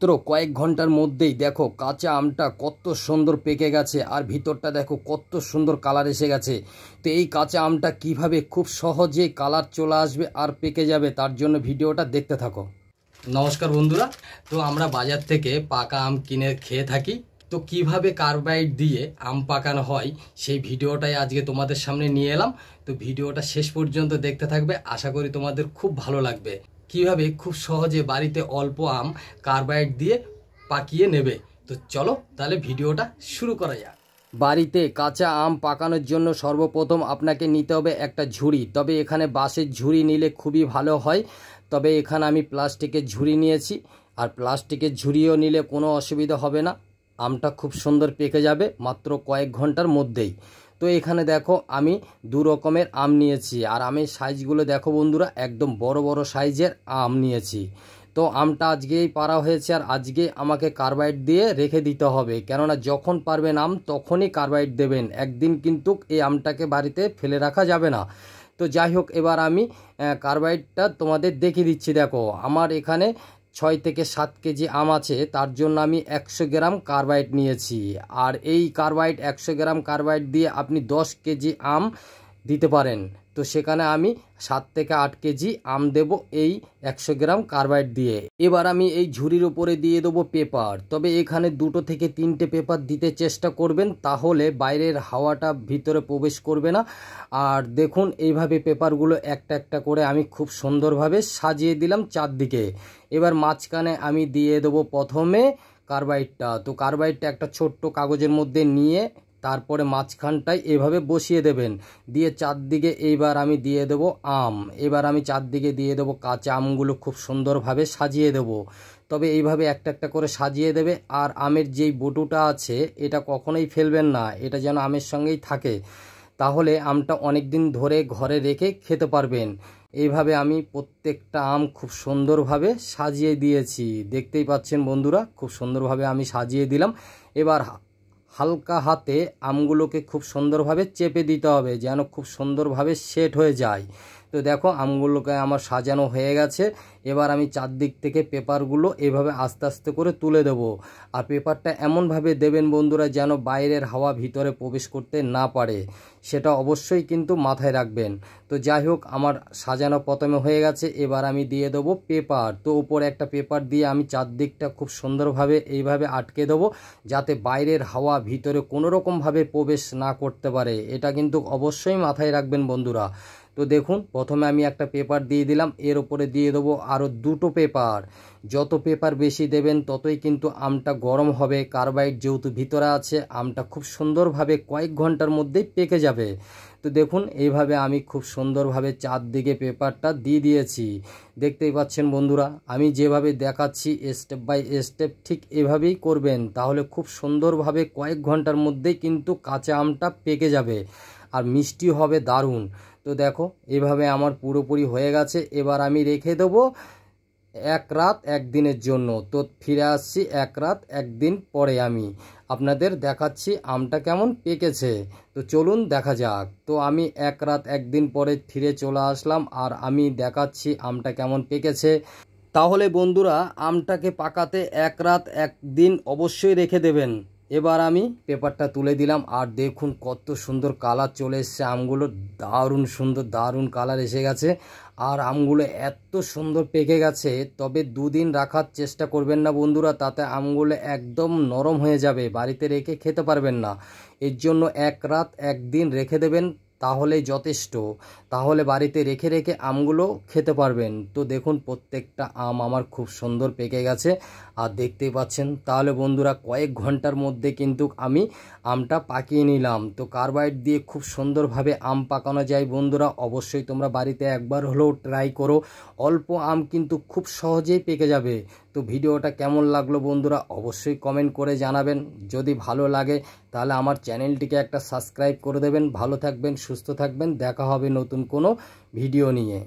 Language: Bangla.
মাত্র কয়েক ঘন্টার মধ্যেই দেখো কাঁচা আমটা কত সুন্দর পেকে গেছে আর ভিতরটা দেখো কত সুন্দর কালার এসে গেছে। তো এই কাঁচা আমটা কিভাবে খুব সহজে কালার চলে আসবে আর পেকে যাবে তার জন্য ভিডিওটা দেখতে থাকো। নমস্কার বন্ধুরা, তো আমরা বাজার থেকে পাকা আম কিনে খেয়ে থাকি। তো কিভাবে কার্বাইড দিয়ে আম পাকানো হয় সেই ভিডিওটাই আজকে তোমাদের সামনে নিয়ে এলাম। তো ভিডিওটা শেষ পর্যন্ত দেখতে থাকবে, আশা করি তোমাদের খুব ভালো লাগবে। কিভাবে খুব সহজে বাড়িতে অল্প আম কার্বাইড দিয়ে পাকিয়ে নেবে। তো চলো তাহলে ভিডিওটা শুরু করা যাক। বাড়িতে কাঁচা আম পাকানোর জন্য সর্বপ্রথম আপনাকে নিতে হবে একটা ঝুড়ি। তবে এখানে বাঁশের ঝুড়ি নিলে খুবই ভালো হয়, তবে এখানে আমি প্লাস্টিকের ঝুড়ি নিয়েছি। আর প্লাস্টিকের ঝুড়িও নিলে কোনো অসুবিধা হবে না, আমটা খুব সুন্দর পেকে যাবে মাত্র কয়েক ঘন্টার মধ্যেই। তো এখানে দেখো আমি দু রকমের আম নিয়েছি, আর আমের সাইজগুলো দেখো বন্ধুরা, একদম বড় বড় সাইজের আম নিয়েছি। তো আমটা আজকেই পাড়া হয়েছে, আর আজকে আমাকে কার্বাইড দিয়ে রেখে দিতে হবে, কেননা যখন পারবেন আম তখনই কার্বাইড দেবেন। একদিন কিন্তু এই আমটাকে বাড়িতে ফেলে রাখা যাবে না। তো যাই হোক, এবার আমি কার্বাইডটা তোমাদের দেখিয়ে দিচ্ছি। দেখো আমার এখানে 6 থেকে 7 কেজি আম আছে, তার জন্য আমি 100 গ্রাম কার্বাইড নিয়েছি। আর এই কার্বাইড 100 গ্রাম কার্বাইড দিয়ে আপনি 10 কেজি আম দিতে পারেন। তো সেখানে আমি 7 থেকে 8 কেজি আম দেব এই 100 গ্রাম কার্বাইড দিয়ে। এবার আমি এই ঝুড়ির উপরে দিয়ে দেবো পেপার। তবে এখানে 2 থেকে 3টে পেপার দিতে চেষ্টা করবেন, তাহলে বাইরের হাওয়াটা ভিতরে প্রবেশ করবে না। আর দেখুন এইভাবে পেপারগুলো একটা একটা করে আমি খুব সুন্দরভাবে সাজিয়ে দিলাম চারদিকে। এবার মাঝখানে আমি দিয়ে দেবো প্রথমে কার্বাইডটা। তো কার্বাইডটা একটা ছোট্ট কাগজের মধ্যে নিয়ে তারপরে মাঝখানটায় এভাবে বসিয়ে দেবেন, দিয়ে চারদিকে এইবার আমি দিয়ে দেবো আম। এবার আমি চারদিকে দিয়ে দেবো কাঁচা আমগুলো খুব সুন্দরভাবে সাজিয়ে দেবো। তবে এইভাবে একটা একটা করে সাজিয়ে দেবে। আর আমের যেই বটুটা আছে এটা কখনোই ফেলবেন না, এটা যেন আমের সঙ্গেই থাকে, তাহলে আমটা অনেক দিন ধরে ঘরে রেখে খেতে পারবেন। এইভাবে আমি প্রত্যেকটা আম খুব সুন্দরভাবে সাজিয়ে দিয়েছি, দেখতেই পাচ্ছেন বন্ধুরা, খুব সুন্দরভাবে আমি সাজিয়ে দিলাম। এবার হালকা হাতে আমগুলোকে খুব সুন্দরভাবে চেপে দিতে হবে, যেন খুব সুন্দরভাবে সেট হয়ে যায়। তো দেখো আমগুলোকে আমার সাজানো হয়ে গেছে। এবার আমি চারদিক থেকে পেপারগুলো এভাবে আস্তে আস্তে করে তুলে দেব। আর পেপারটা এমনভাবে দেবেন বন্ধুরা যেন বাইরের হাওয়া ভিতরে প্রবেশ করতে না পারে, সেটা অবশ্যই কিন্তু মাথায় রাখবেন। তো যাই হোক, আমার সাজানো প্রথমে হয়ে গেছে। এবার আমি দিয়ে দেবো পেপার। তো উপরে একটা পেপার দিয়ে আমি চারদিকটা খুব সুন্দরভাবে এইভাবে আটকে দেবো, যাতে বাইরের হাওয়া ভিতরে কোনো রকমভাবে প্রবেশ না করতে পারে। এটা কিন্তু অবশ্যই মাথায় রাখবেন বন্ধুরা। তো দেখুন প্রথমে আমি একটা পেপার দিয়ে দিলাম, এর উপরে দিয়ে দেবো আরও 2টো পেপার। যত পেপার বেশি দেবেন ততই কিন্তু আমটা গরম হবে। কার্বাইড যেহেতু ভিতরে আছে, আমটা খুব সুন্দরভাবে কয়েক ঘন্টার মধ্যেই পেকে যাবে। তো দেখুন এইভাবে আমি খুব সুন্দরভাবে চারদিকে পেপারটা দিয়ে দিয়েছি, দেখতেই পাচ্ছেন বন্ধুরা। আমি যেভাবে দেখাচ্ছি স্টেপ বাই স্টেপ ঠিক এভাবেই করবেন, তাহলে খুব সুন্দরভাবে কয়েক ঘন্টার মধ্যেই কিন্তু কাঁচা আমটা পেকে যাবে আর মিষ্টি হবে দারুণ। তো দেখো এভাবে আমার পুরোপুরি হয়ে গেছে। এবার আমি রেখে দেবো 1 রাত 1 দিনের জন্য। তো ফিরে আসছি 1 রাত 1 দিন পরে, আমি আপনাদের দেখাচ্ছি আমটা কেমন পেকেছে। তো চলুন দেখা যাক। তো আমি 1 রাত 1 দিন পরে ফিরে চলে আসলাম, আর আমি দেখাচ্ছি আমটা কেমন পেকেছে। তাহলে বন্ধুরা আমটাকে পাকাতে 1 রাত 1 দিন অবশ্যই রেখে দেবেন। এবার আমি পেপারটা তুলে দিলাম, আর দেখুন কত সুন্দর কালার চলে এসছে আমগুলো, দারুণ সুন্দর দারুণ কালার এসে গেছে। আর আমগুলো এত সুন্দর পেকে গেছে। তবে 2 দিন রাখার চেষ্টা করবেন না বন্ধুরা, তাতে আমগুলো একদম নরম হয়ে যাবে, বাড়িতে রেখে খেতে পারবেন না। এর জন্য 1 রাত 1 দিন রেখে দেবেন, তাহলেই যথেষ্ট। তাহলে বাড়িতে রেখে রেখে আমগুলো খেতে পারবেন। তো দেখুন প্রত্যেকটা আম আমার খুব সুন্দর পেকে গেছে, আর দেখতেই পাচ্ছেন। তাহলে বন্ধুরা কয়েক ঘন্টার মধ্যে কিন্তু আমি আমটা পাকিয়ে নিলাম। তো কার্বাইড দিয়ে খুব সুন্দরভাবে আম পাকানো যায় বন্ধুরা, অবশ্যই তোমরা বাড়িতে একবার হলেও ট্রাই করো। অল্প আম কিন্তু খুব সহজেই পেকে যাবে। তো ভিডিওটা কেমন লাগলো বন্ধুরা অবশ্যই কমেন্ট করে জানাবেন। যদি ভালো লাগে তাহলে আমার চ্যানেলটিকে একটা সাবস্ক্রাইব করে দেবেন। ভালো থাকবেন, সুস্থ থাকবেন, দেখা হবে নতুন কোনো ভিডিও নিয়ে।